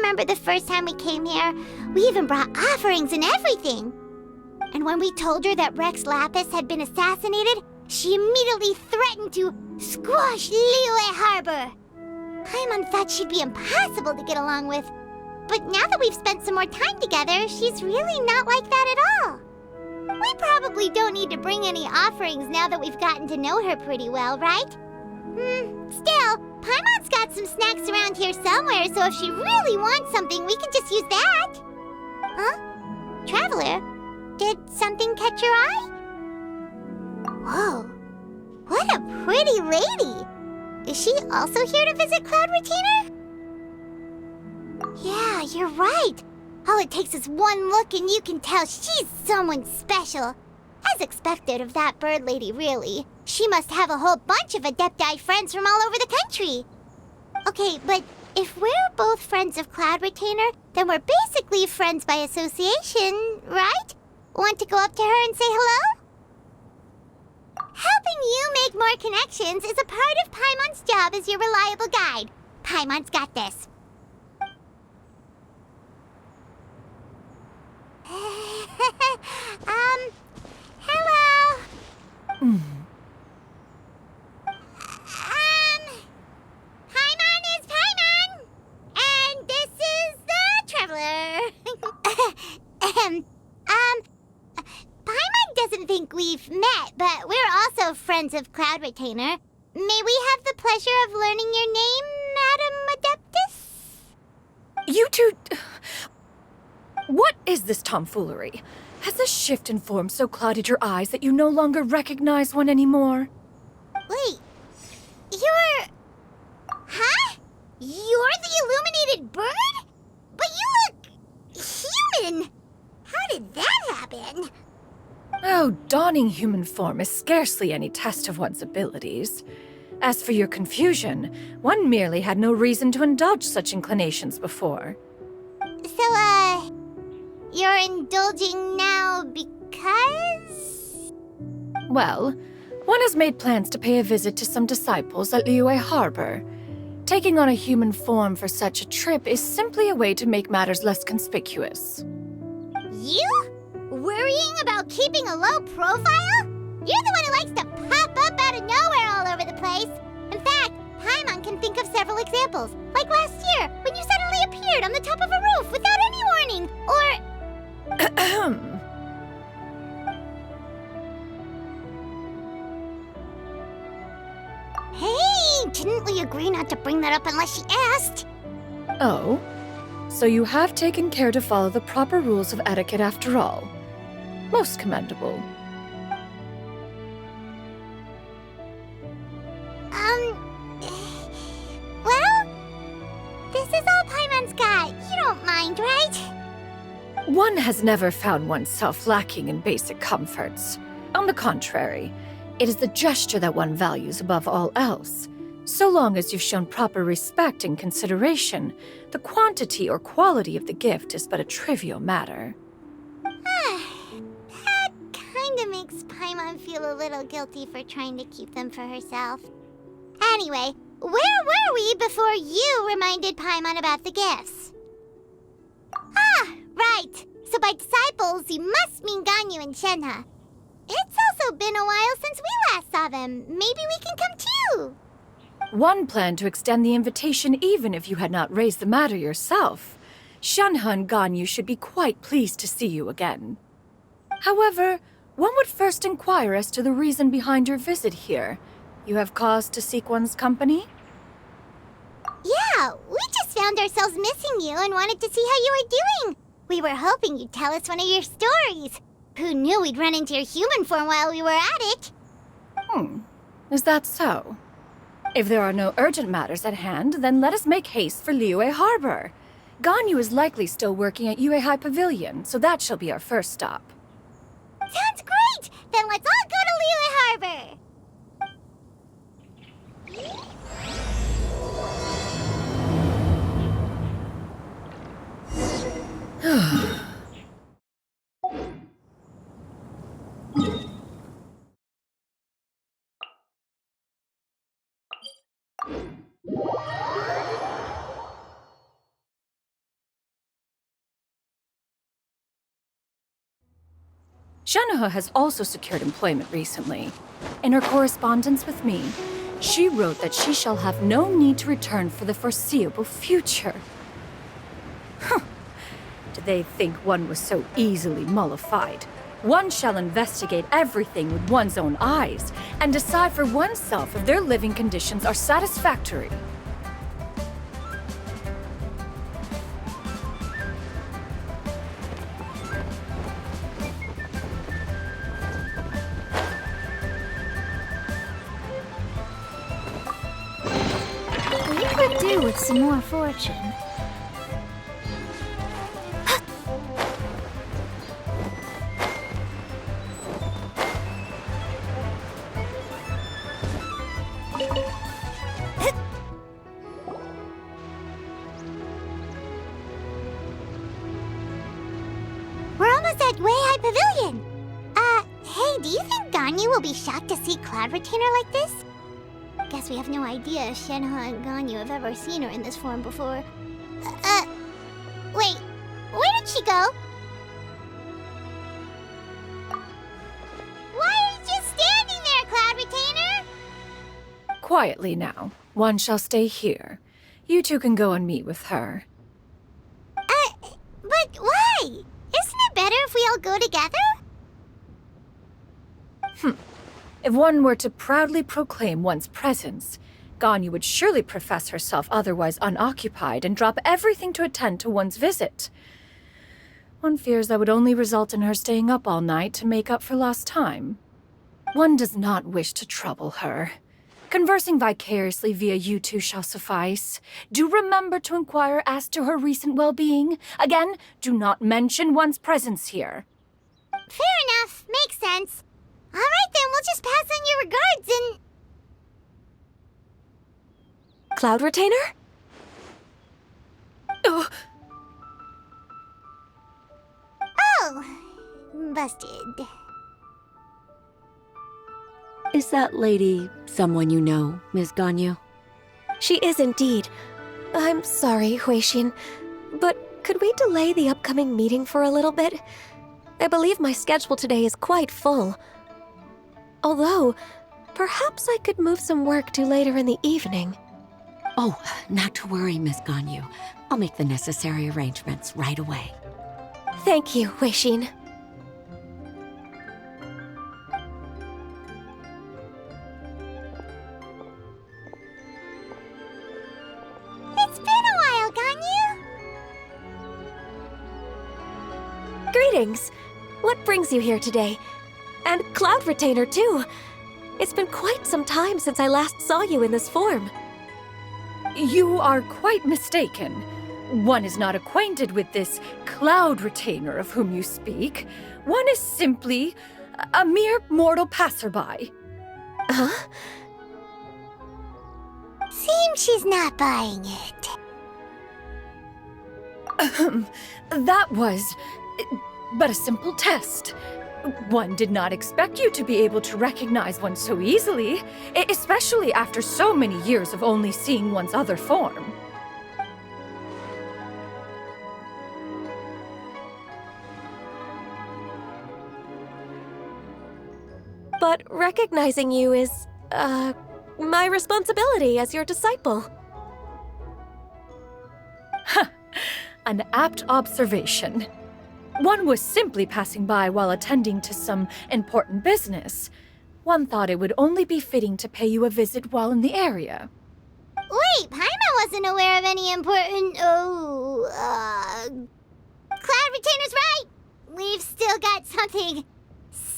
Remember the first time we came here? We even brought offerings and everything. And when we told her that Rex Lapis had been assassinated, she immediately threatened to squash Liyue Harbor. Paimon thought she'd be impossible to get along with. But now that we've spent some more time together, she's really not like that at all. We probably don't need to bring any offerings now that we've gotten to know her pretty well, right? Still, Paimon's got some snacks around here somewhere, so if she really wants something, we can just use that. Huh? Traveler, did something catch your eye? Whoa, what a pretty lady! Is she also here to visit Cloud Retainer? Yeah, you're right. All it takes is one look and you can tell she's someone special. As expected of that bird lady, really. She must have a whole bunch of Adepti friends from all over the country. Okay, but if we're both friends of Cloud Retainer, then we're basically friends by association, right? Want to go up to her and say hello? Helping you make more connections is a part of Paimon's job as your reliable guide. Paimon's got this. Hello? Paimon is Paimon! And this is the Traveler. Paimon doesn't think we've met, but we're also friends of Cloud Retainer. May we have the pleasure of learning your name, Madam Adeptus? You two... What is this tomfoolery? Has this shift in form so clouded your eyes that you no longer recognize one anymore? Wait, you're... Huh? You're the illuminated bird? But you look... human! How did that happen? Oh, donning human form is scarcely any test of one's abilities. As for your confusion, one merely had no reason to indulge such inclinations before. So, you're indulging now because? Well, one has made plans to pay a visit to some disciples at Liyue Harbor. Taking on a human form for such a trip is simply a way to make matters less conspicuous. You? Worrying about keeping a low profile? You're the one who likes to pop up out of nowhere all over the place. In fact, Paimon can think of several examples, like last year, when you suddenly appeared on the top of a roof without any warning, or... Hey, didn't we agree not to bring that up unless she asked? Oh? So you have taken care to follow the proper rules of etiquette after all. Most commendable. Well, this is all Paimon's got. You don't mind, right? One has never found oneself lacking in basic comforts. On the contrary, it is the gesture that one values above all else. So long as you've shown proper respect and consideration, the quantity or quality of the gift is but a trivial matter. That kinda makes Paimon feel a little guilty for trying to keep them for herself. Anyway, where were we before you reminded Paimon about the gifts? Ah, right. So by disciples, you must mean Ganyu and Shenhe. It's also been a while since we last saw them. Maybe we can come too. One planned to extend the invitation even if you had not raised the matter yourself. Shenhe and Ganyu should be quite pleased to see you again. However, one would first inquire as to the reason behind your visit here. You have cause to seek one's company? Yeah, we just found ourselves missing you and wanted to see how you were doing. We were hoping you'd tell us one of your stories. Who knew we'd run into your human form while we were at it? Is that so? If there are no urgent matters at hand, then let us make haste for Liyue Harbor. Ganyu is likely still working at Yue High Pavilion, so that shall be our first stop. Sounds great! Then let's all go to Liyue Harbor! Shanaha has also secured employment recently. In her correspondence with me, she wrote that she shall have no need to return for the foreseeable future. Huh. Did they think one was so easily mollified? One shall investigate everything with one's own eyes and decide for oneself if their living conditions are satisfactory. We could do with some more fortune. We're almost at Way High Pavilion. Hey, do you think Ganyu will be shocked to see Cloud Retainer like this? Guess we have no idea if Shenhe and Ganyu have ever seen her in this form before. Wait, where did she go? Why are you just standing there, Cloud Retainer? Quietly now. One shall stay here. You two can go and meet with her. But why? Isn't it better if we all go together? If one were to proudly proclaim one's presence, Ganyu would surely profess herself otherwise unoccupied and drop everything to attend to one's visit. One fears that would only result in her staying up all night to make up for lost time. One does not wish to trouble her. Conversing vicariously via you two shall suffice. Do remember to inquire as to her recent well-being. Again, do not mention one's presence here. Fair enough. Makes sense. All right, then, we'll just pass on your regards and... Cloud Retainer? Oh, Oh, busted. Is that lady someone you know, Miss Ganyu? She is indeed. I'm sorry, Huixin, but could we delay the upcoming meeting for a little bit? I believe my schedule today is quite full. Although, perhaps I could move some work to later in the evening. Oh, not to worry, Miss Ganyu. I'll make the necessary arrangements right away. Thank you, Huixin. It's been a while, Ganyu. Greetings. What brings you here today? And Cloud Retainer, too. It's been quite some time since I last saw you in this form. you are quite mistaken. One is not acquainted with this Cloud Retainer of whom you speak. One is simply a mere mortal passerby. Huh? Seems she's not buying it. That was but a simple test. One did not expect you to be able to recognize one so easily, especially after so many years of only seeing one's other form. But recognizing you is, my responsibility as your disciple. An apt observation. One was simply passing by while attending to some important business. One thought it would only be fitting to pay you a visit while in the area. Wait, Paimon wasn't aware of any important... Cloud Retainer's right! We've still got something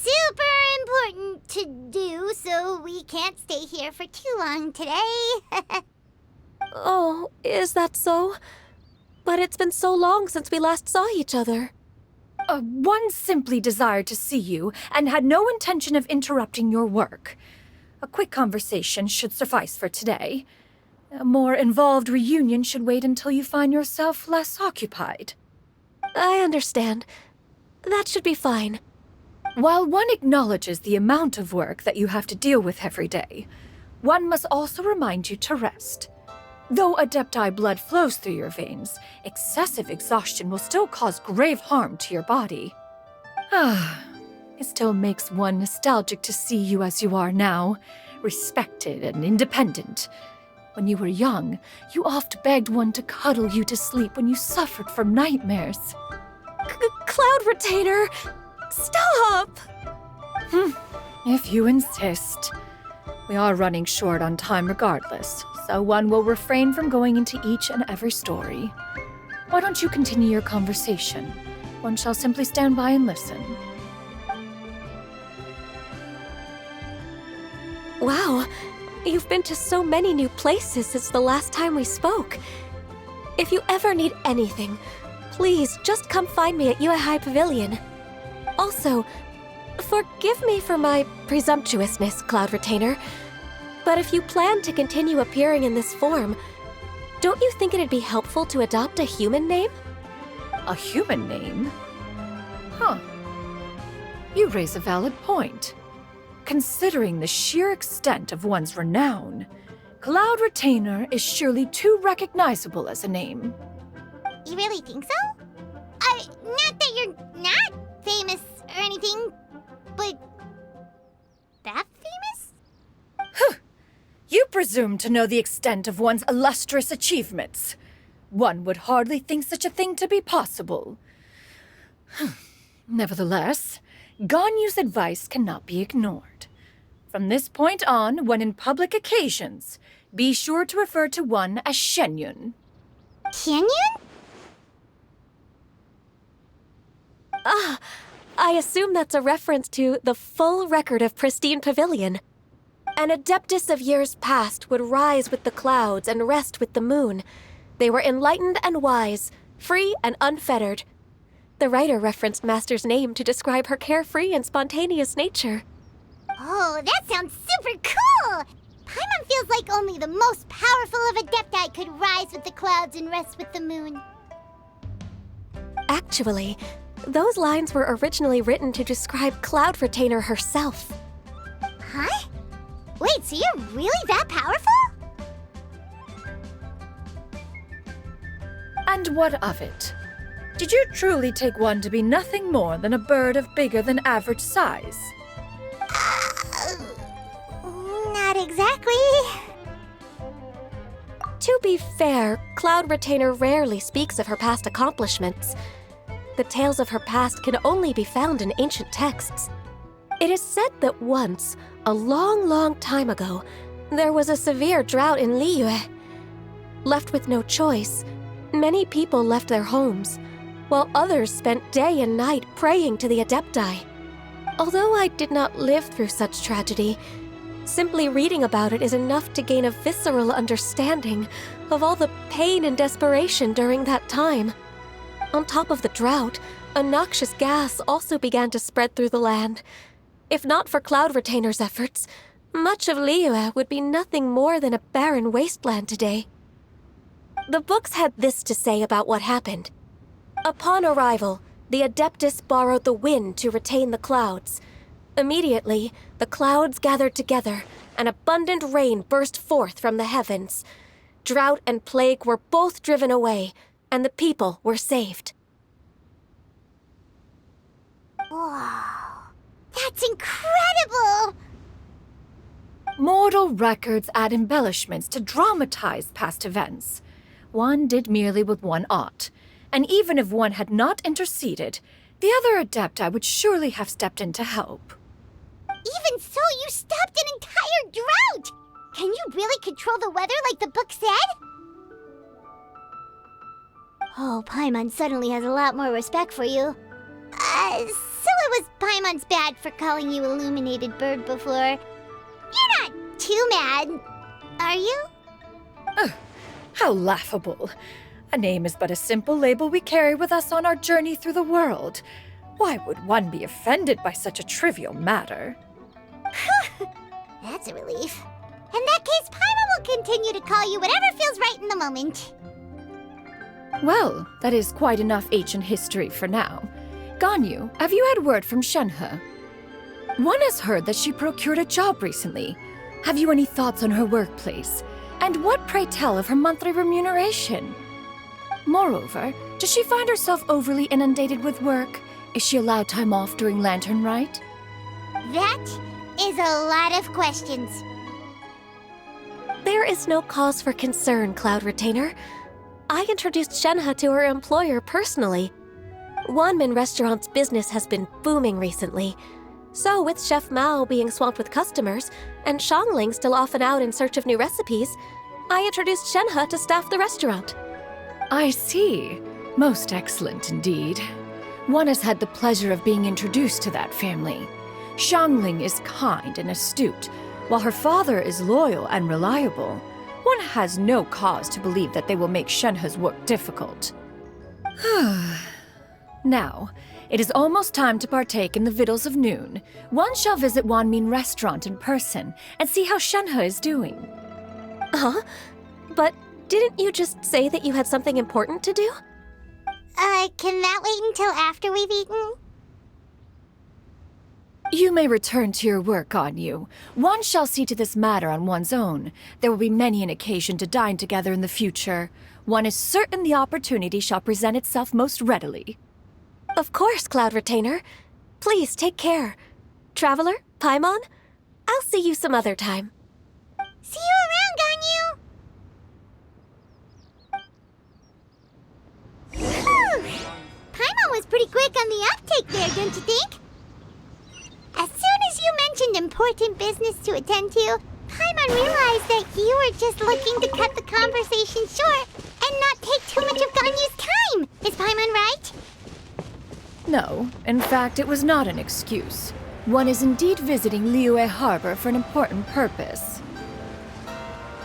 super important to do, so we can't stay here for too long today. Oh, is that so? But it's been so long since we last saw each other. One simply desired to see you and had no intention of interrupting your work. A quick conversation should suffice for today. A more involved reunion should wait until you find yourself less occupied. I understand. That should be fine. While one acknowledges the amount of work that you have to deal with every day, one must also remind you to rest. Though Adepti blood flows through your veins, excessive exhaustion will still cause grave harm to your body. It still makes one nostalgic to see you as you are now, respected and independent. When you were young, you oft begged one to cuddle you to sleep when you suffered from nightmares. Cloud Retainer! Stop! If you insist. We are running short on time regardless, so one will refrain from going into each and every story. Why don't you continue your conversation? One shall simply stand by and listen. Wow, you've been to so many new places since the last time we spoke. If you ever need anything, please just come find me at Uehai Pavilion. Also, forgive me for my presumptuousness, Cloud Retainer, but if you plan to continue appearing in this form, don't you think it'd be helpful to adopt a human name? A human name? Huh. You raise a valid point. Considering the sheer extent of one's renown, Cloud Retainer is surely too recognizable as a name. You really think so? Not that you're not famous or anything, but that famous? You presume to know the extent of one's illustrious achievements. One would hardly think such a thing to be possible. Nevertheless, Ganyu's advice cannot be ignored. From this point on, when in public occasions, be sure to refer to one as Shenyun. Canyon? I assume that's a reference to the full record of Pristine Pavilion. An Adeptus of years past would rise with the clouds and rest with the moon. They were enlightened and wise, free and unfettered. The writer referenced Master's name to describe her carefree and spontaneous nature. Oh, that sounds super cool! Paimon feels like only the most powerful of Adepti could rise with the clouds and rest with the moon. Actually, those lines were originally written to describe Cloud Retainer herself. Huh? Wait, so you're really that powerful? And what of it? Did you truly take one to be nothing more than a bird of bigger than average size? Not exactly. To be fair, Cloud Retainer rarely speaks of her past accomplishments. The tales of her past can only be found in ancient texts. It is said that once, a long, long time ago, there was a severe drought in Liyue. Left with no choice, many people left their homes, while others spent day and night praying to the Adepti. Although I did not live through such tragedy, simply reading about it is enough to gain a visceral understanding of all the pain and desperation during that time. On top of the drought, a noxious gas also began to spread through the land. If not for Cloud Retainer's efforts, much of Liyue would be nothing more than a barren wasteland today. The books had this to say about what happened. Upon arrival, the Adeptus borrowed the wind to retain the clouds. Immediately, the clouds gathered together, and abundant rain burst forth from the heavens. Drought and plague were both driven away, and the people were saved. Wow, that's incredible! Mortal records add embellishments to dramatize past events. One did merely what one ought, and even if one had not interceded, the other Adepti would surely have stepped in to help. Even so, you stopped an entire drought! Can you really control the weather like the book said? Oh, Paimon suddenly has a lot more respect for you. So I it was Paimon's bad for calling you Illuminated Bird before. You're not too mad, are you? How laughable. A name is but a simple label we carry with us on our journey through the world. Why would one be offended by such a trivial matter? That's a relief. In that case, Paimon will continue to call you whatever feels right in the moment. Well, that is quite enough ancient history for now. Ganyu, have you had word from Shenhe? One has heard that she procured a job recently. Have you any thoughts on her workplace? And what, pray tell, of her monthly remuneration? Moreover, does she find herself overly inundated with work? Is she allowed time off during Lantern Rite? That is a lot of questions. There is no cause for concern, Cloud Retainer. I introduced Shenhe to her employer personally. Wanmin Restaurant's business has been booming recently. So with Chef Mao being swamped with customers, and Shangling still off and out in search of new recipes, I introduced Shenhe to staff the restaurant. I see. Most excellent indeed. One has had the pleasure of being introduced to that family. Shangling is kind and astute, while her father is loyal and reliable. One has no cause to believe that they will make Shenhe's work difficult. Now, it is almost time to partake in the victuals of noon. One shall visit Wanmin Restaurant in person and see how Shenhe is doing. Huh? But didn't you just say that you had something important to do? Can that wait until after we've eaten? You may return to your work, Ganyu. One shall see to this matter on one's own. There will be many an occasion to dine together in the future. One is certain the opportunity shall present itself most readily. Of course, Cloud Retainer. Please take care. Traveler, Paimon, I'll see you some other time. See you around, Ganyu! Whew. Paimon was pretty quick on the uptake there, don't you think? As soon as you mentioned important business to attend to, Paimon realized that you were just looking to cut the conversation short and not take too much of Ganyu's time. Is Paimon right? No, in fact, it was not an excuse. One is indeed visiting Liyue Harbor for an important purpose.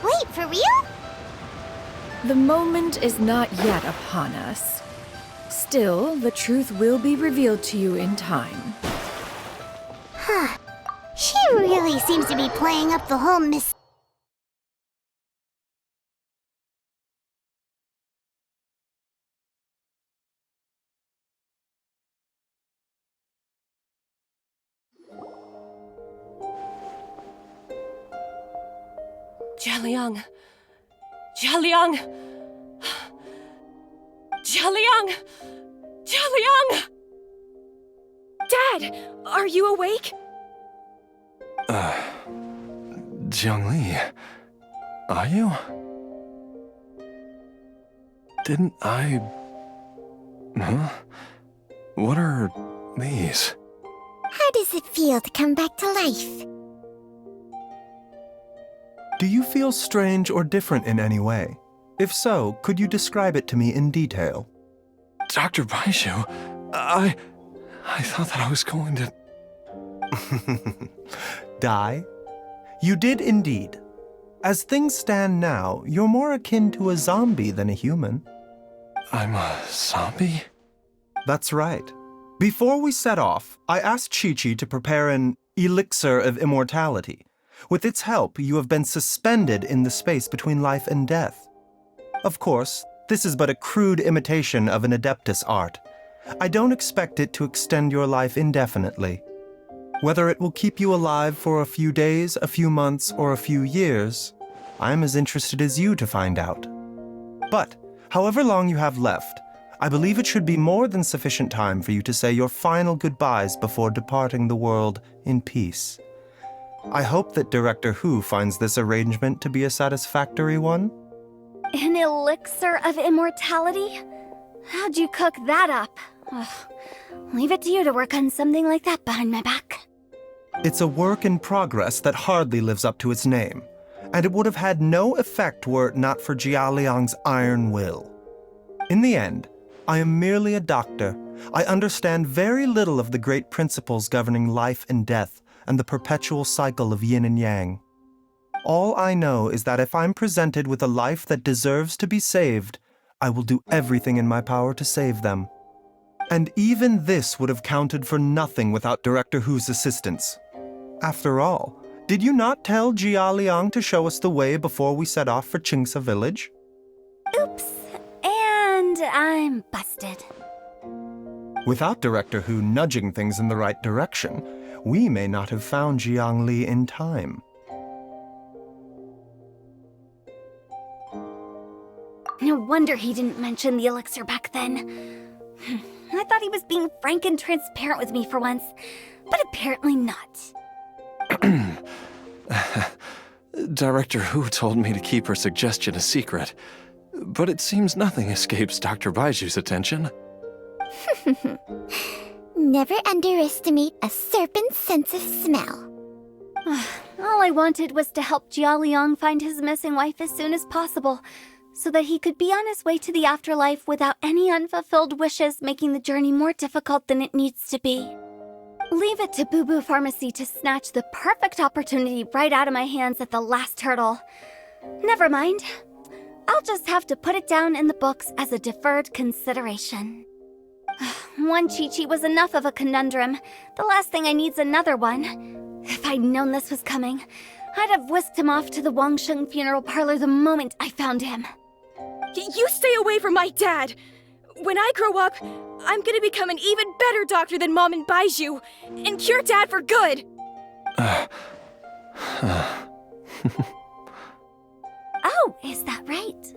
Wait, for real? The moment is not yet upon us. Still, the truth will be revealed to you in time. Huh. She really seems to be playing up the whole Jialiang! Jialiang! Jialiang! Jialiang! Dad, are you awake? Jiangli, are you? Didn't I... Huh? What are these? How does it feel to come back to life? Do you feel strange or different in any way? If so, could you describe it to me in detail? Dr. Baishu, I thought that I was going to... Die? You did indeed. As things stand now, you're more akin to a zombie than a human. I'm a zombie? That's right. Before we set off, I asked Chi-Chi to prepare an elixir of immortality. With its help, you have been suspended in the space between life and death. Of course, this is but a crude imitation of an Adeptus art. I don't expect it to extend your life indefinitely. Whether it will keep you alive for a few days, a few months, or a few years, I'm as interested as you to find out. But, however long you have left, I believe it should be more than sufficient time for you to say your final goodbyes before departing the world in peace. I hope that Director Hu finds this arrangement to be a satisfactory one. An elixir of immortality? How'd you cook that up? Ugh. Leave it to you to work on something like that behind my back. It's a work in progress that hardly lives up to its name, and it would have had no effect were it not for Jialiang's iron will. In the end, I am merely a doctor, I understand very little of the great principles governing life and death and the perpetual cycle of yin and yang. All I know is that if I'm presented with a life that deserves to be saved, I will do everything in my power to save them. And even this would have counted for nothing without Director Hu's assistance. After all, did you not tell Jia Liang to show us the way before we set off for Qingsa village? Oops. And I'm busted. Without Director Hu nudging things in the right direction, we may not have found Jiangli in time. No wonder he didn't mention the elixir back then. I thought he was being frank and transparent with me for once, but apparently not. Director Hu told me to keep her suggestion a secret, but it seems nothing escapes Dr. Baiju's attention. Never underestimate a serpent's sense of smell. All I wanted was to help Jia Liang find his missing wife as soon as possible, so that he could be on his way to the afterlife without any unfulfilled wishes making the journey more difficult than it needs to be. Leave it to Boo Boo Pharmacy to snatch the perfect opportunity right out of my hands at the last hurdle. Never mind. I'll just have to put it down in the books as a deferred consideration. One Chi-Chi was enough of a conundrum. The last thing I need's another one. If I'd known this was coming, I'd have whisked him off to the Wangsheng funeral parlor the moment I found him. You stay away from my dad! When I grow up, I'm gonna become an even better doctor than Mom and Baiju, and cure Dad for good! Oh, is that right?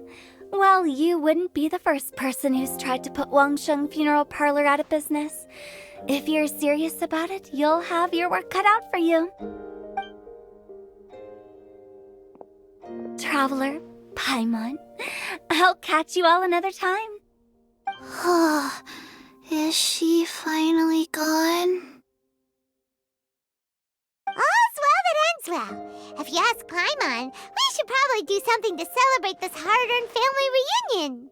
Well, you wouldn't be the first person who's tried to put Wangsheng Funeral Parlor out of business. If you're serious about it, you'll have your work cut out for you. Traveler, Paimon, I'll catch you all another time. Is she finally gone? All's well that ends well. If you ask Paimon, we should probably do something to celebrate this hard-earned family reunion.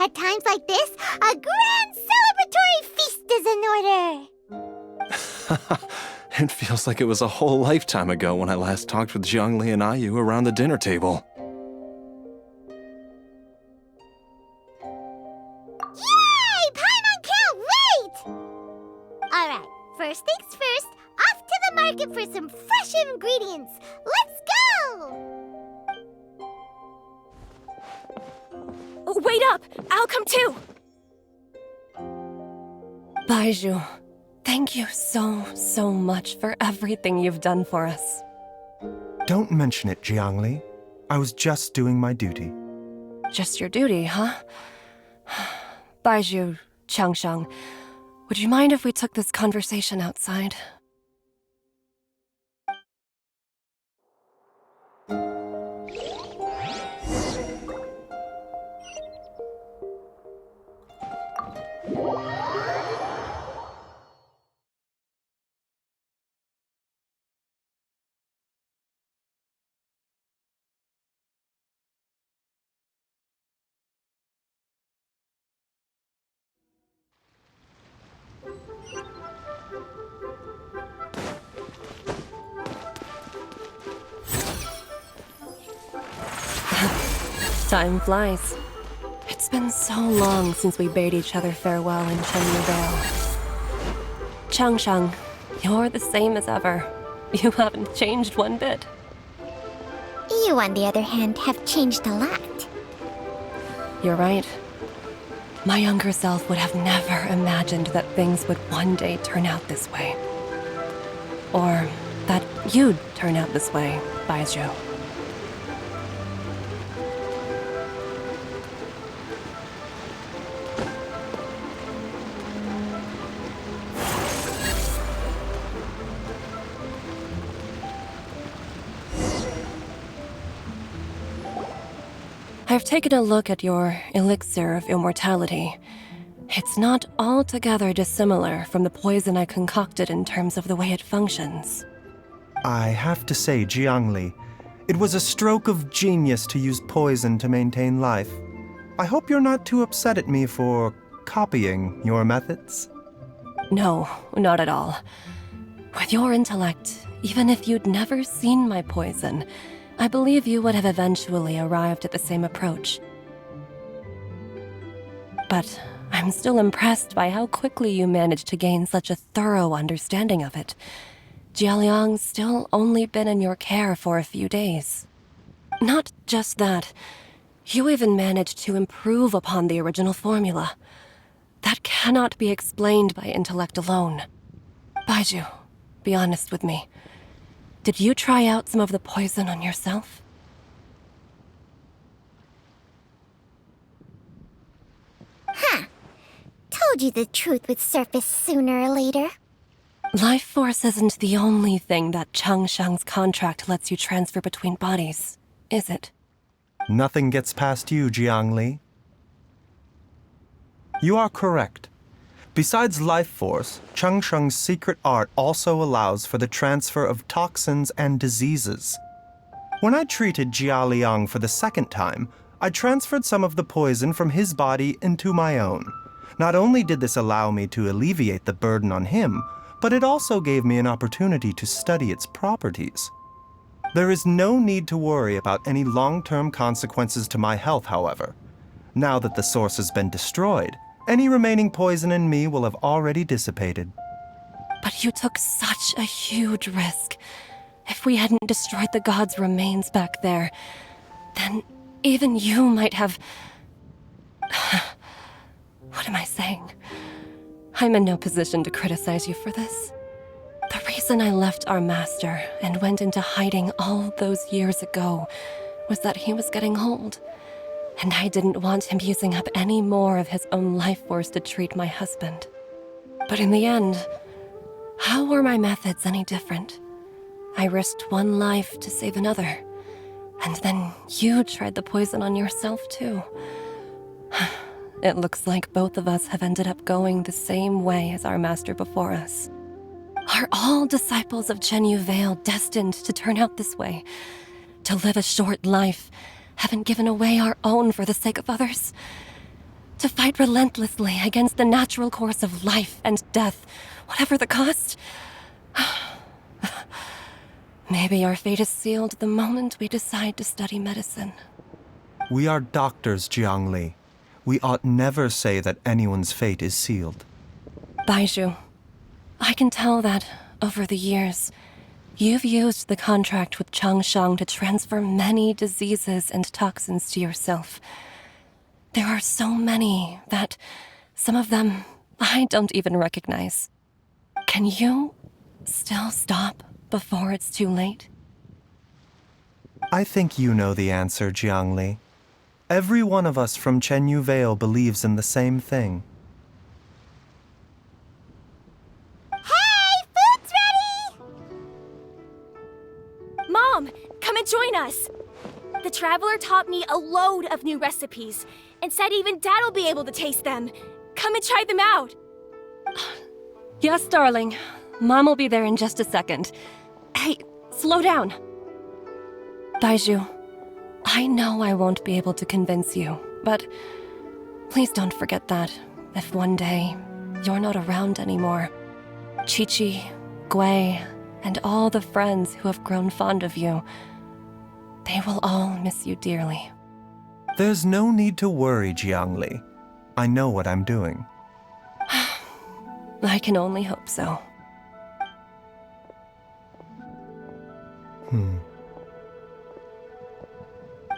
At times like this, a grand celebratory feast is in order. It feels like it was a whole lifetime ago when I last talked with Jiangli and Ayu around the dinner table. Yay! Paimon can't wait! Alright, first things first, off to the market for some fresh ingredients. Let's go! Oh, wait up! I'll come too! Baiju, thank you so much for everything you've done for us. Don't mention it, Jiangli. I was just doing my duty. Just your duty, huh? Baiju, Changsheng, would you mind if we took this conversation outside? Time flies. It's been so long since we bade each other farewell in Chenyu Vale. Changsheng, you're the same as ever. You haven't changed one bit. You, on the other hand, have changed a lot. You're right. My younger self would have never imagined that things would one day turn out this way. Or that you'd turn out this way, Baiju. I've taken a look at your elixir of immortality. It's not altogether dissimilar from the poison I concocted in terms of the way it functions. I have to say, Jiangli, it was a stroke of genius to use poison to maintain life. I hope you're not too upset at me for copying your methods. No, not at all. With your intellect, even if you'd never seen my poison, I believe you would have eventually arrived at the same approach. But I'm still impressed by how quickly you managed to gain such a thorough understanding of it. Jialiang's still only been in your care for a few days. Not just that, you even managed to improve upon the original formula. That cannot be explained by intellect alone. Baizhu, be honest with me. Did you try out some of the poison on yourself? Huh. Told you the truth would surface sooner or later. Life force isn't the only thing that Changsheng's contract lets you transfer between bodies, is it? Nothing gets past you, Jiangli. You are correct. Besides life force, Changsheng's secret art also allows for the transfer of toxins and diseases. When I treated Jia Liang for the second time, I transferred some of the poison from his body into my own. Not only did this allow me to alleviate the burden on him, but it also gave me an opportunity to study its properties. There is no need to worry about any long-term consequences to my health, however. Now that the source has been destroyed, any remaining poison in me will have already dissipated. But you took such a huge risk. If we hadn't destroyed the god's remains back there, then even you might have... What am I saying? I'm in no position to criticize you for this. The reason I left our master and went into hiding all those years ago was that he was getting old, and I didn't want him using up any more of his own life force to treat my husband. But in the end, how were my methods any different? I risked one life to save another, and then you tried the poison on yourself too. It looks like both of us have ended up going the same way as our master before us. Are all disciples of Chenyu Vale destined to turn out this way? To live a short life, having given away our own for the sake of others? To fight relentlessly against the natural course of life and death, whatever the cost? Maybe our fate is sealed the moment we decide to study medicine. We are doctors, Jiangli. We ought never say that anyone's fate is sealed. Baizhu, I can tell that, over the years, you've used the contract with Changsheng to transfer many diseases and toxins to yourself. There are so many that some of them I don't even recognize. Can you still stop before it's too late? I think you know the answer, Jiangli. Every one of us from Chenyu Vale believes in the same thing. Hey, food's ready! Mom, come and join us! The Traveler taught me a load of new recipes, and said even Dad will be able to taste them. Come and try them out! Yes, darling. Mom will be there in just a second. Hey, slow down. Baizhu, I know I won't be able to convince you, but please don't forget that if one day you're not around anymore, Chi-Chi, Gui, and all the friends who have grown fond of you, they will all miss you dearly. There's no need to worry, Jiangli. I know what I'm doing. I can only hope so.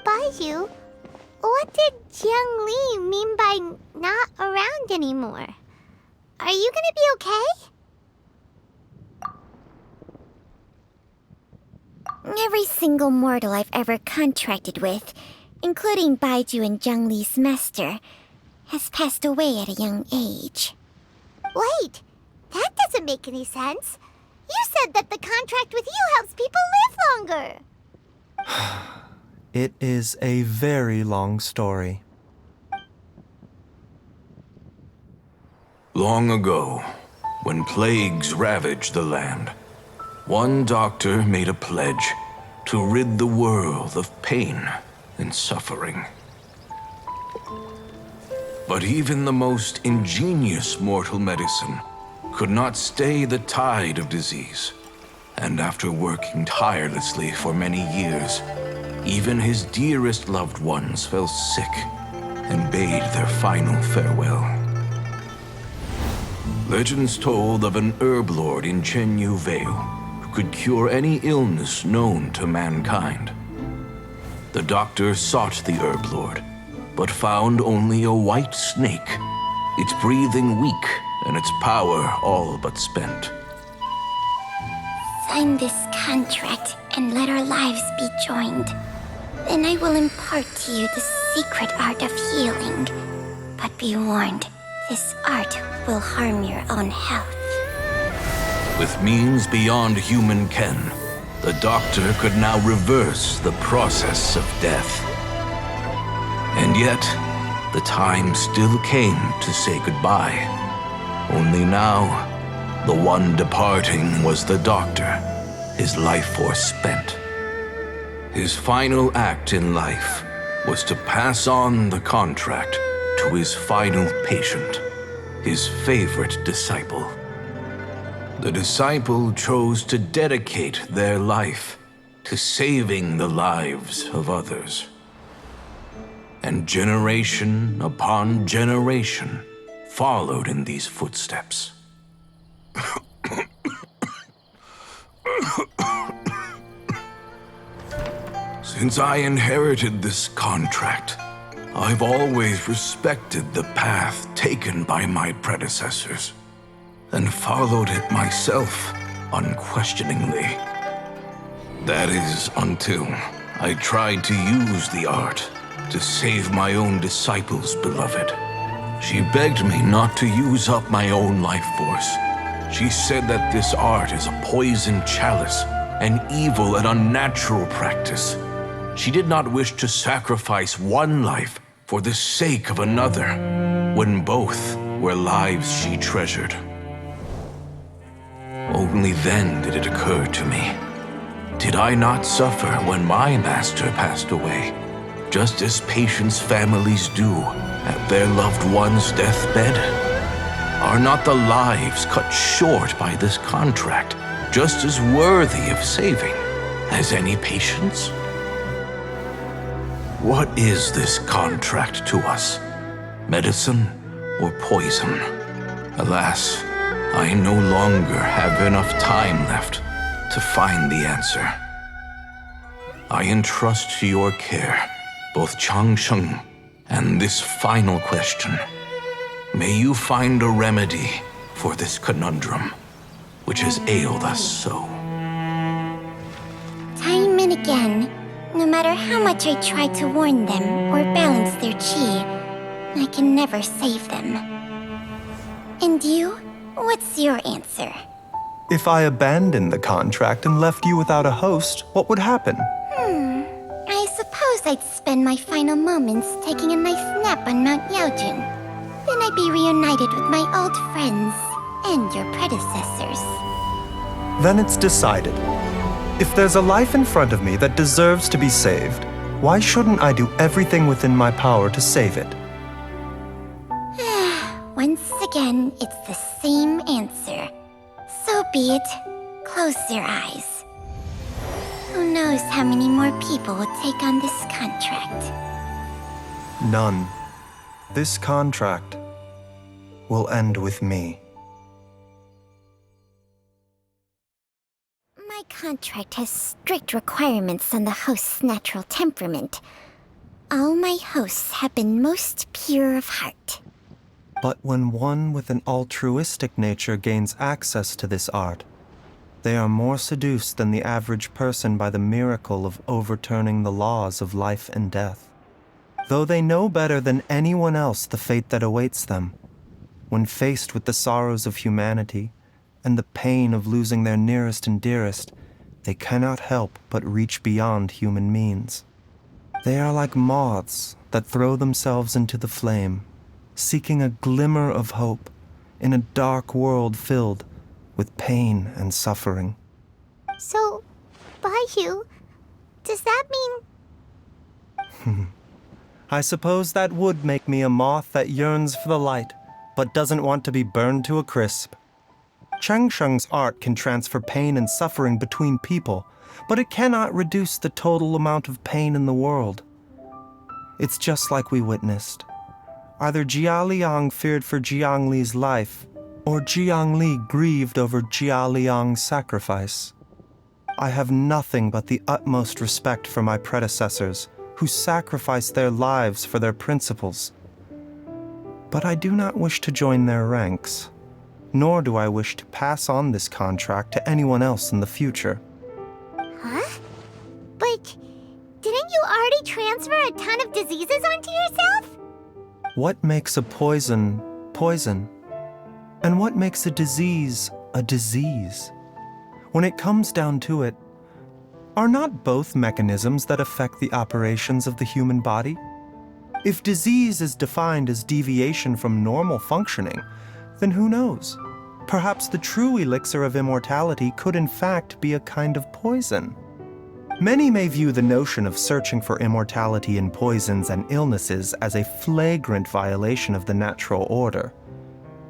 Baizhu, what did Jiang Li mean by not around anymore? Are you gonna be okay? Every single mortal I've ever contracted with, including Baizhu and Jiang Li's master, has passed away at a young age. Wait, that doesn't make any sense. You said that the contract with you helps people live longer. It is a very long story. Long ago, when plagues ravaged the land, one doctor made a pledge to rid the world of pain and suffering. But even the most ingenious mortal medicine could not stay the tide of disease. And after working tirelessly for many years, even his dearest loved ones fell sick and bade their final farewell. Legends told of an herb lord in Chenyu Vale who could cure any illness known to mankind. The doctor sought the herb lord, but found only a white snake, its breathing weak and its power all but spent. Sign this contract and let our lives be joined. Then I will impart to you the secret art of healing. But be warned, this art will harm your own health. With means beyond human ken, the doctor could now reverse the process of death. And yet, the time still came to say goodbye. Only now, the one departing was the doctor, his life force spent. His final act in life was to pass on the contract to his final patient, his favorite disciple. The disciple chose to dedicate their life to saving the lives of others. And generation upon generation followed in these footsteps. Since I inherited this contract, I've always respected the path taken by my predecessors and followed it myself unquestioningly. That is until I tried to use the art to save my own disciple's beloved. She begged me not to use up my own life force. She said that this art is a poisoned chalice, an evil and unnatural practice. She did not wish to sacrifice one life for the sake of another, when both were lives she treasured. Only then did it occur to me. Did I not suffer when my master passed away, just as patients' families do at their loved one's deathbed? Are not the lives cut short by this contract just as worthy of saving as any patients? What is this contract to us? Medicine or poison? Alas, I no longer have enough time left to find the answer. I entrust to your care both Changsheng and this final question. May you find a remedy for this conundrum, which has ailed us so. Time and again, no matter how much I try to warn them or balance their chi, I can never save them. And you? What's your answer? If I abandoned the contract and left you without a host, what would happen? I suppose I'd spend my final moments taking a nice nap on Mount Yaojun. Then I'd be reunited with my old friends and your predecessors. Then it's decided. If there's a life in front of me that deserves to be saved, why shouldn't I do everything within my power to save it? Once again, it's the same answer. So be it. Close your eyes. Who knows how many more people will take on this contract? None. This contract will end with me. My contract has strict requirements on the host's natural temperament. All my hosts have been most pure of heart. But when one with an altruistic nature gains access to this art, they are more seduced than the average person by the miracle of overturning the laws of life and death. Though they know better than anyone else the fate that awaits them, when faced with the sorrows of humanity and the pain of losing their nearest and dearest, they cannot help but reach beyond human means. They are like moths that throw themselves into the flame, seeking a glimmer of hope in a dark world filled with pain and suffering. So, Baiyu, does that mean... I suppose that would make me a moth that yearns for the light, but doesn't want to be burned to a crisp. Cheng Sheng's art can transfer pain and suffering between people, but it cannot reduce the total amount of pain in the world. It's just like we witnessed. Either Jia Liang feared for Jiang Li's life, or Jiang Li grieved over Jia Liang's sacrifice. I have nothing but the utmost respect for my predecessors, who sacrificed their lives for their principles. But I do not wish to join their ranks, nor do I wish to pass on this contract to anyone else in the future. Huh? But didn't you already transfer a ton of diseases onto yourself? What makes a poison, poison? And what makes a disease, a disease? When it comes down to it, are not both mechanisms that affect the operations of the human body? If disease is defined as deviation from normal functioning, then who knows? Perhaps the true elixir of immortality could in fact be a kind of poison. Many may view the notion of searching for immortality in poisons and illnesses as a flagrant violation of the natural order.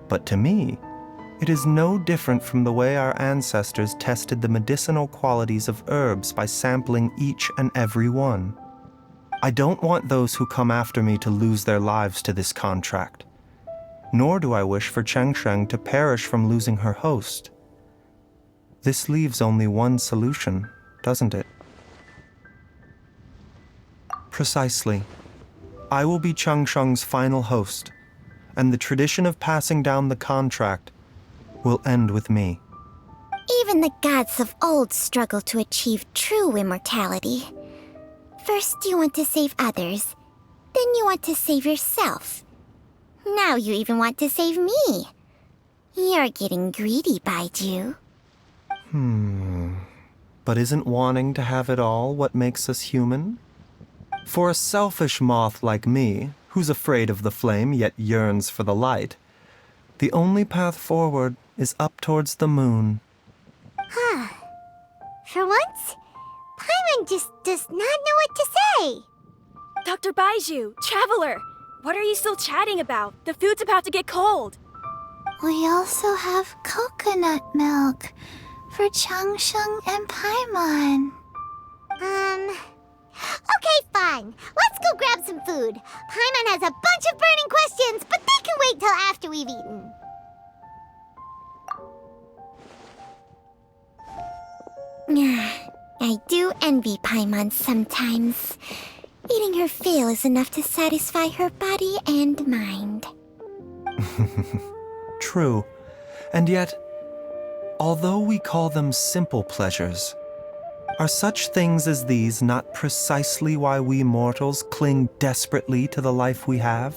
But to me, it is no different from the way our ancestors tested the medicinal qualities of herbs by sampling each and every one. I don't want those who come after me to lose their lives to this contract. Nor do I wish for Cheng Sheng to perish from losing her host. This leaves only one solution, doesn't it? Precisely. I will be Cheng Sheng's final host, and the tradition of passing down the contract will end with me. Even the gods of old struggle to achieve true immortality. First you want to save others, then you want to save yourself. Now you even want to save me. You're getting greedy, Baiju. But isn't wanting to have it all what makes us human? For a selfish moth like me, who's afraid of the flame yet yearns for the light, the only path forward is up towards the moon. For once, Paimon just does not know what to say. Dr. Baiju, Traveler, what are you still chatting about? The food's about to get cold. We also have coconut milk for Cheng Sheng and Paimon. Okay, fine. Let's go grab some food. Paimon has a bunch of burning questions, but they can wait till after we've eaten. I do envy Paimon sometimes. Eating her fill is enough to satisfy her body and mind. True. And yet, although we call them simple pleasures, are such things as these not precisely why we mortals cling desperately to the life we have?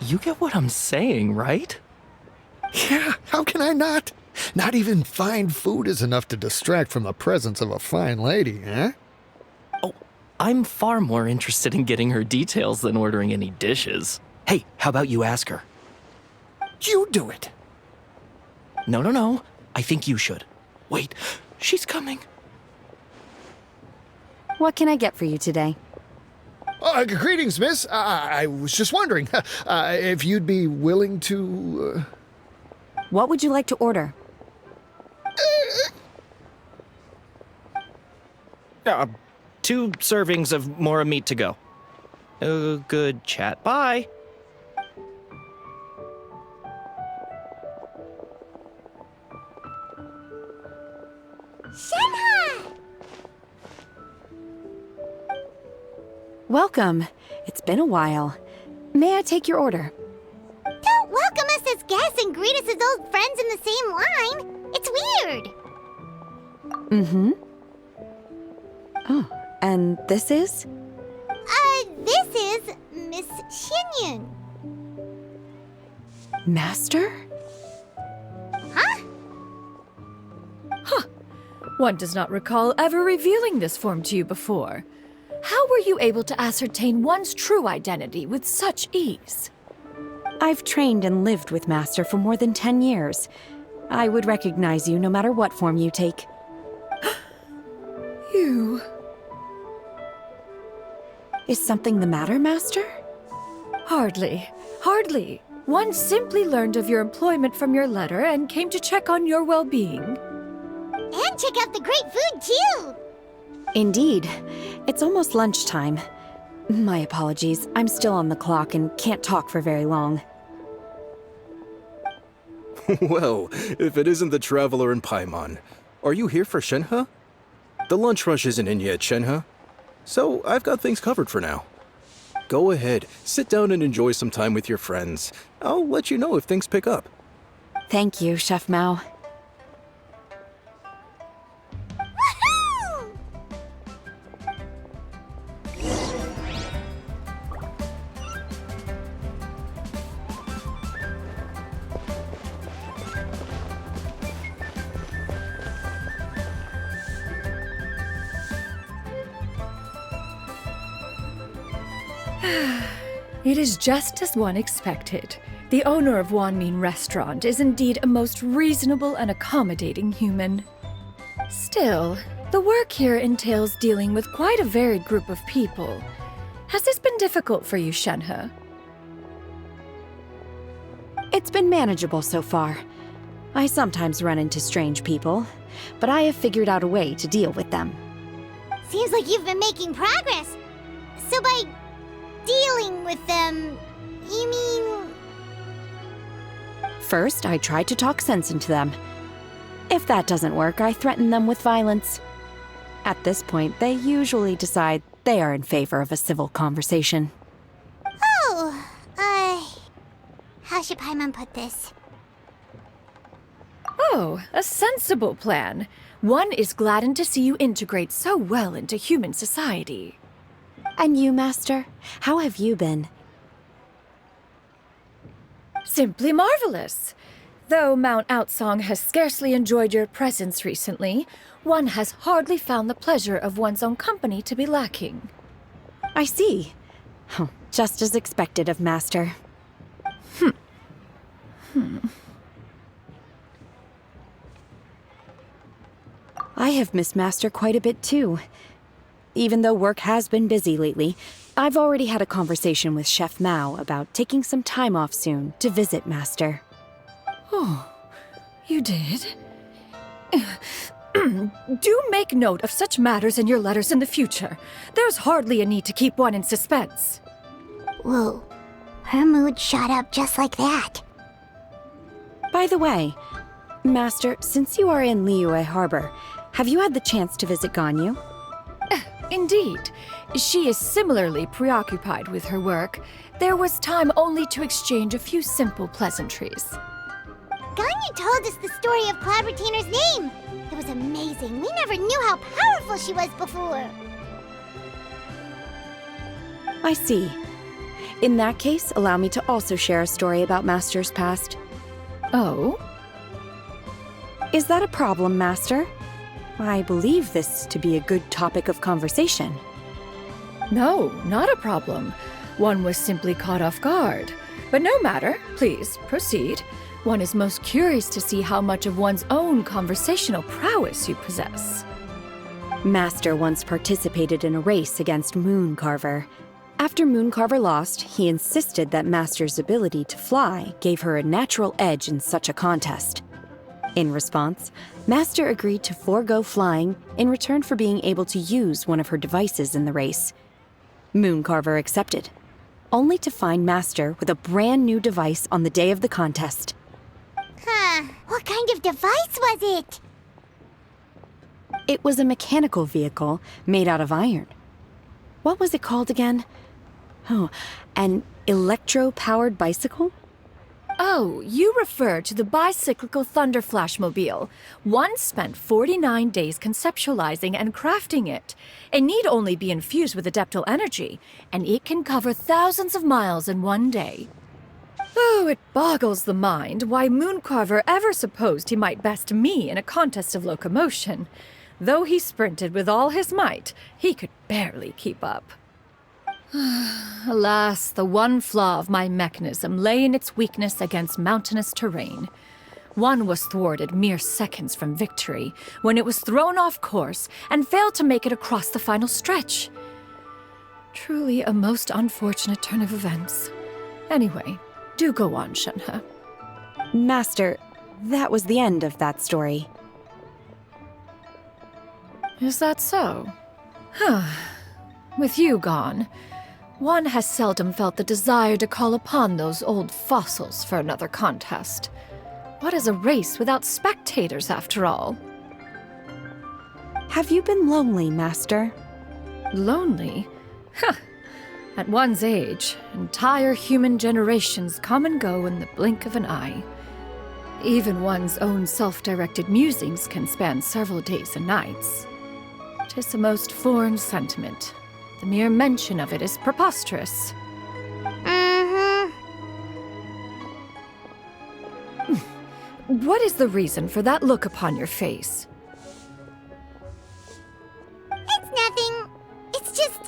You get what I'm saying, right? Yeah, how can I not? Not even fine food is enough to distract from the presence of a fine lady, eh? Oh, I'm far more interested in getting her details than ordering any dishes. Hey, how about you ask her? You do it. No. I think you should. Wait, she's coming. What can I get for you today? Greetings, miss. I was just wondering if you'd be willing to... What would you like to order? 2 servings of mora meat to go. Good chat. Bye. Shenhe! Welcome. It's been a while. May I take your order? Don't welcome us as guests and greet us as old friends in the same line. It's weird. Mm-hmm. Oh, and this is? This is Miss Xinyun. Master? Huh? Huh. One does not recall ever revealing this form to you before. How were you able to ascertain one's true identity with such ease? I've trained and lived with Master for more than 10 years. I would recognize you no matter what form you take. You... Is something the matter, Master? Hardly. Hardly. One simply learned of your employment from your letter and came to check on your well-being. And check out the great food, too! Indeed. It's almost lunchtime. My apologies. I'm still on the clock and can't talk for very long. Well, if it isn't the Traveler in Paimon, are you here for Shenhe? The lunch rush isn't in yet, Shenhe. So I've got things covered for now. Go ahead, sit down and enjoy some time with your friends. I'll let you know if things pick up. Thank you, Chef Mao. Woohoo! It is just as one expected. The owner of Wanmin Restaurant is indeed a most reasonable and accommodating human. Still, the work here entails dealing with quite a varied group of people. Has this been difficult for you, Shenhe? It's been manageable so far. I sometimes run into strange people, but I have figured out a way to deal with them. Seems like you've been making progress. So by dealing with them, you mean... First, I try to talk sense into them. If that doesn't work, I threaten them with violence. At this point, they usually decide they are in favor of a civil conversation. Oh, how should Paimon put this? Oh, a sensible plan. One is gladdened to see you integrate so well into human society. And you, Master? How have you been? Simply marvelous. Though Mount Outsong has scarcely enjoyed your presence recently, one has hardly found the pleasure of one's own company to be lacking. I see. Oh, just as expected of Master. I have missed Master quite a bit too. Even though work has been busy lately, I've already had a conversation with Chef Mao about taking some time off soon to visit Master. Oh, you did? Do make note of such matters in your letters in the future. There's hardly a need to keep one in suspense. Whoa, her mood shot up just like that. By the way, Master, since you are in Liyue Harbor, have you had the chance to visit Ganyu? Indeed. She is similarly preoccupied with her work. There was time only to exchange a few simple pleasantries. Ganyu told us the story of Cloud Retainer's name. It was amazing. We never knew how powerful she was before. I see. In that case, allow me to also share a story about Master's past. Oh? Is that a problem, Master? I believe this to be a good topic of conversation. No, not a problem. One was simply caught off guard. But no matter. Please, proceed. One is most curious to see how much of one's own conversational prowess you possess. Master once participated in a race against Mooncarver. After Mooncarver lost, he insisted that Master's ability to fly gave her a natural edge in such a contest. In response, Master agreed to forego flying in return for being able to use one of her devices in the race. Mooncarver accepted, only to find Master with a brand new device on the day of the contest. Huh, what kind of device was it? It was a mechanical vehicle made out of iron. What was it called again? Oh, an electro-powered bicycle? Oh, you refer to the bicyclical Thunder Flashmobile. One spent 49 days conceptualizing and crafting it. It need only be infused with adeptal energy, and it can cover thousands of miles in one day. Oh, it boggles the mind why Mooncarver ever supposed he might best me in a contest of locomotion. Though he sprinted with all his might, he could barely keep up. Alas, the one flaw of my mechanism lay in its weakness against mountainous terrain. One was thwarted mere seconds from victory, when it was thrown off course and failed to make it across the final stretch. Truly a most unfortunate turn of events. Anyway, do go on, Shenhe. Master, that was the end of that story. Is that so? With you gone, one has seldom felt the desire to call upon those old fossils for another contest. What is a race without spectators, after all? Have you been lonely, Master? Lonely? At one's age, entire human generations come and go in the blink of an eye. Even one's own self-directed musings can span several days and nights. 'Tis a most foreign sentiment. The mere mention of it is preposterous. What is the reason for that look upon your face? It's nothing. It's just...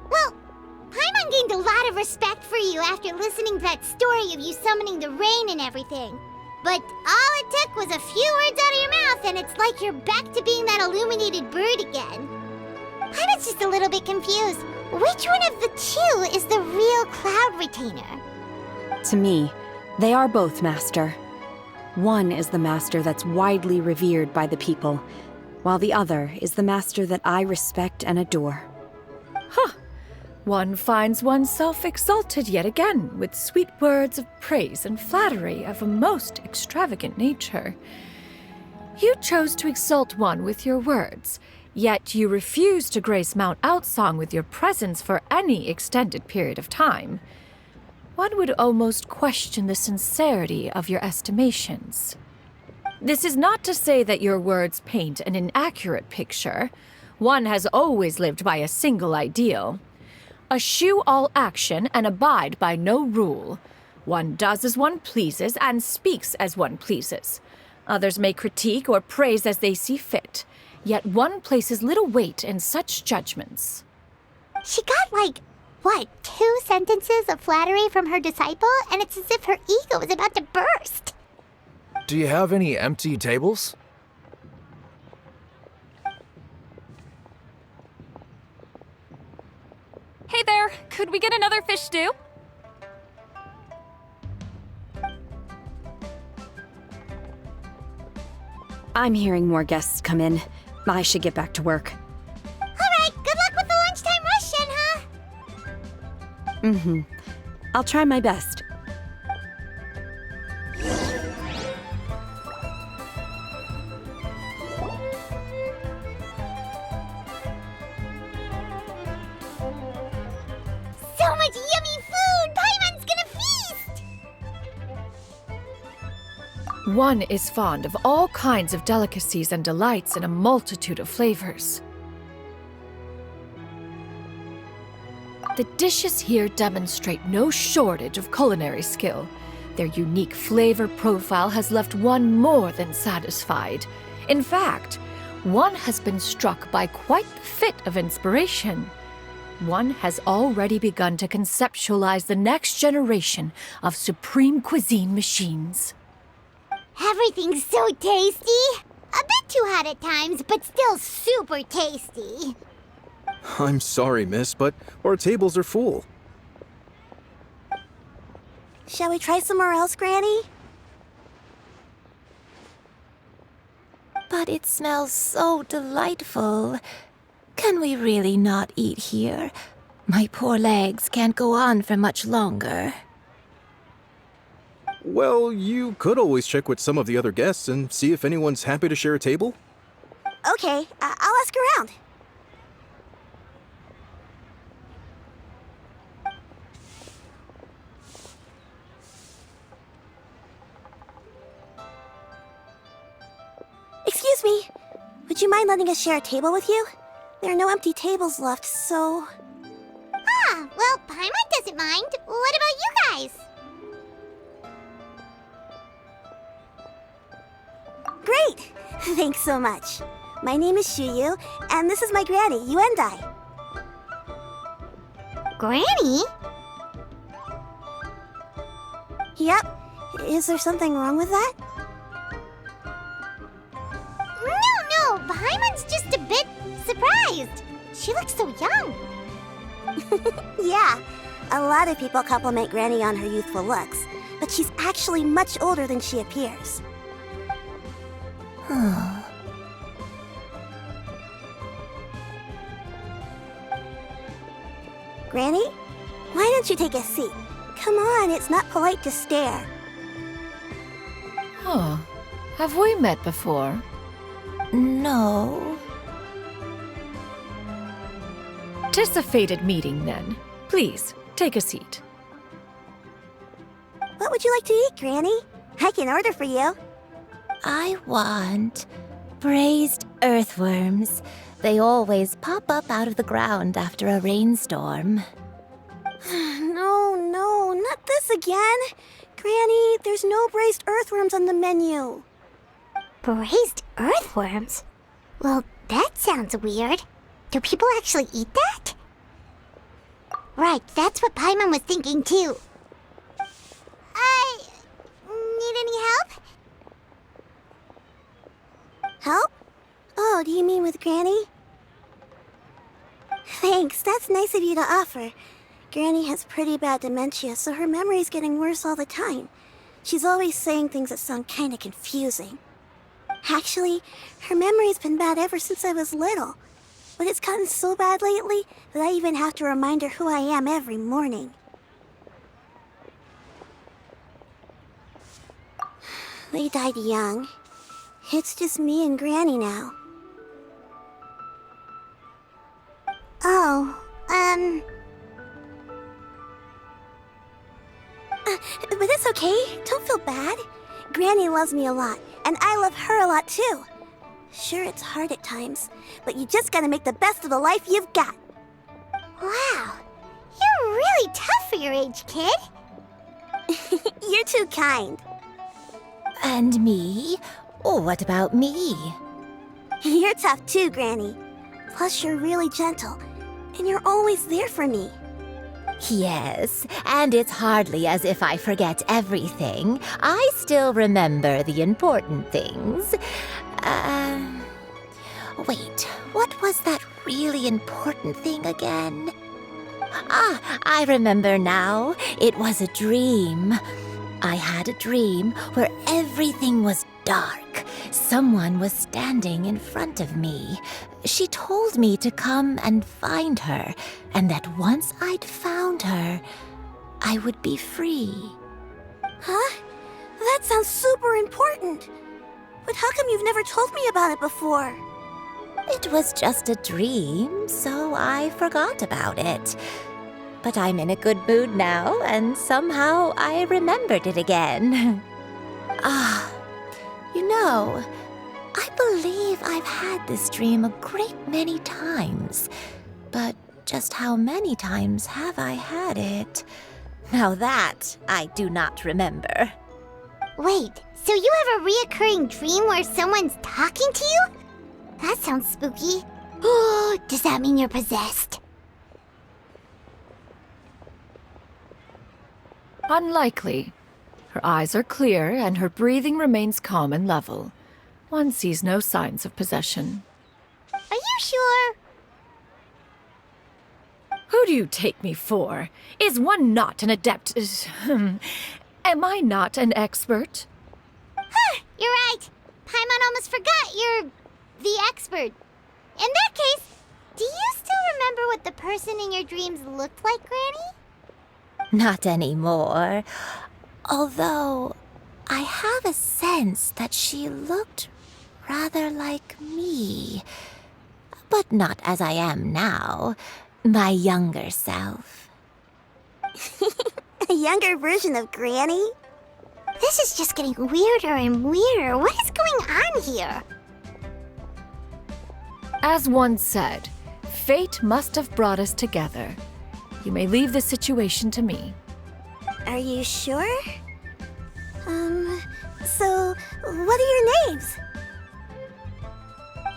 Well, Paimon gained a lot of respect for you after listening to that story of you summoning the rain and everything. But all it took was a few words out of your mouth and it's like you're back to being that illuminated bird again. Paimon's just a little bit confused. Which one of the two is the real cloud retainer? To me, they are both, Master. One is the master that's widely revered by the people, while the other is the master that I respect and adore. One finds oneself exalted yet again with sweet words of praise and flattery of a most extravagant nature. You chose to exalt one with your words, yet you refuse to grace Mount Outsong with your presence for any extended period of time. One would almost question the sincerity of your estimations. This is not to say that your words paint an inaccurate picture. One has always lived by a single ideal. Eschew all action and abide by no rule. One does as one pleases and speaks as one pleases. Others may critique or praise as they see fit, yet one places little weight in such judgments. She got what, 2 sentences of flattery from her disciple, and it's as if her ego is about to burst. Do you have any empty tables? Hey there, could we get another fish stew? I'm hearing more guests come in. I should get back to work. Alright, good luck with the lunchtime rush, Shenhe. I'll try my best. So much yummy food! Paimon's gonna feast! One is fond of all kinds of delicacies and delights in a multitude of flavors. The dishes here demonstrate no shortage of culinary skill. Their unique flavor profile has left one more than satisfied. In fact, one has been struck by quite the fit of inspiration. One has already begun to conceptualize the next generation of supreme cuisine machines. Everything's so tasty! A bit too hot at times, but still super tasty. I'm sorry, miss, but our tables are full. Shall we try somewhere else, Granny? But it smells so delightful. Can we really not eat here? My poor legs can't go on for much longer. Well, you could always check with some of the other guests and see if anyone's happy to share a table. Okay, I'll ask around. would you mind letting us share a table with you? There are no empty tables left, so... Ah, well, Paimon doesn't mind. What about you guys? Great! Thanks so much. My name is Shuyu, and this is my granny, Yuendai. Granny? Yep. Is there something wrong with that? No, Paimon's just a bit surprised. She looks so young. Yeah, a lot of people compliment Granny on her youthful looks, but she's actually much older than she appears. Granny, why don't you take a seat? Come on, it's not polite to stare. Oh, have we met before? No. 'Tis a fated meeting, then. Please, take a seat. What would you like to eat, Granny? I can order for you. I want braised earthworms. They always pop up out of the ground after a rainstorm. No, not this again. Granny, there's no braised earthworms on the menu. Braised earthworms? Well, that sounds weird. Do people actually eat that? Right, that's what Paimon was thinking too. Need any help? Help? Oh, do you mean with Granny? Thanks, that's nice of you to offer. Granny has pretty bad dementia, so her memory's getting worse all the time. She's always saying things that sound kinda confusing. Actually, her memory's been bad ever since I was little. But it's gotten so bad lately that I even have to remind her who I am every morning. They died young. It's just me and Granny now. Oh, But it's okay. Don't feel bad. Granny loves me a lot, and I love her a lot too. Sure, it's hard at times, but you just gotta make the best of the life you've got. Wow. You're really tough for your age, kid. You're too kind. And me? Oh, what about me? You're tough too, Granny. Plus, you're really gentle, and you're always there for me. Yes, and it's hardly as if I forget everything. I still remember the important things. Wait, what was that really important thing again? Ah, I remember now. It was a dream. I had a dream where everything was dark. Someone was standing in front of me. She told me to come and find her, and that once I'd found her, I would be free. Huh? That sounds super important. But how come you've never told me about it before? It was just a dream, so I forgot about it. But I'm in a good mood now, and somehow I remembered it again. You know, I believe I've had this dream a great many times. But just how many times have I had it? Now that I do not remember. Wait, so you have a reoccurring dream where someone's talking to you? That sounds spooky. Oh, does that mean you're possessed? Unlikely. Her eyes are clear and her breathing remains calm and level. One sees no signs of possession. Are you sure? Who do you take me for? Is one not an adept? Am I not an expert? Huh, you're right. Paimon almost forgot you're the expert. In that case, do you still remember what the person in your dreams looked like, Granny? Not anymore. Although, I have a sense that she looked rather like me. But not as I am now. My younger self. A younger version of Granny? This is just getting weirder and weirder. What is going on here? As one said, fate must have brought us together. You may leave the situation to me. Are you sure? So, what are your names?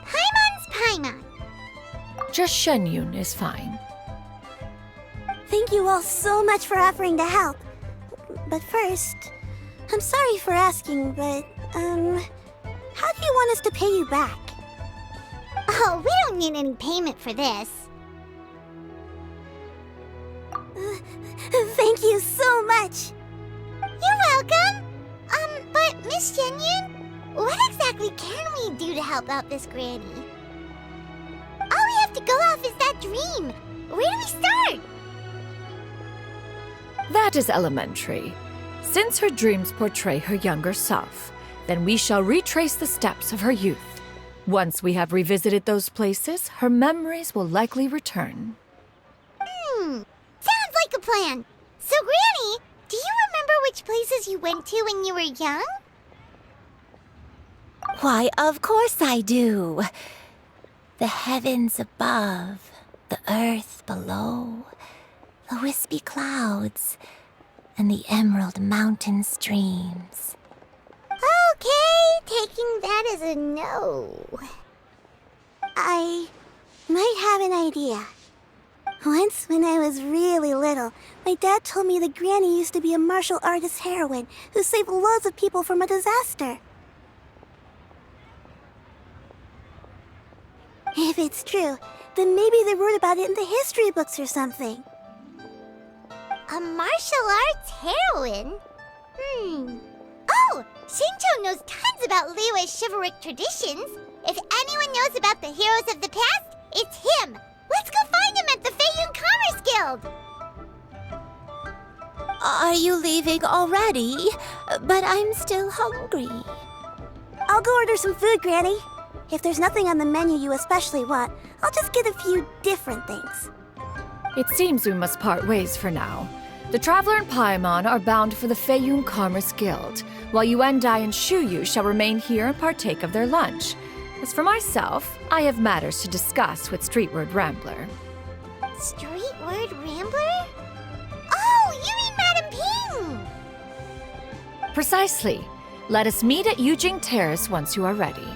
Paimon's Paimon. Just Shenyun is fine. Thank you all so much for offering to help. But first, I'm sorry for asking, but, how do you want us to pay you back? Oh, we don't need any payment for this. Thank you so much. You're welcome. But Miss Shenyun, what exactly can we do to help out this granny? All we have to go off is that dream. Where do we start? That is elementary. Since her dreams portray her younger self, then we shall retrace the steps of her youth. Once we have revisited those places, her memories will likely return. Sounds like a plan. So, Granny, do you remember which places you went to when you were young? Why, of course I do. The heavens above, the earth below, the wispy clouds, and the emerald mountain streams. Okay, taking that as a no. I might have an idea. Once, when I was really little, my dad told me that Granny used to be a martial artist heroine who saved loads of people from a disaster. If it's true, then maybe they wrote about it in the history books or something. A martial arts heroine? Oh, Shincho knows tons about Liyue's chivalric traditions. If anyone knows about the heroes of the past, it's him. Let's go find him at the Feiyun Commerce Guild. Are you leaving already? But I'm still hungry. I'll go order some food, Granny. If there's nothing on the menu you especially want, I'll just get a few different things. It seems we must part ways for now. The Traveler and Paimon are bound for the Feiyun Commerce Guild, while Yuendai and Shuyu shall remain here and partake of their lunch. As for myself, I have matters to discuss with Streetward Rambler. Streetward Rambler? Oh, you mean Madam Ping! Precisely. Let us meet at Yujing Terrace once you are ready.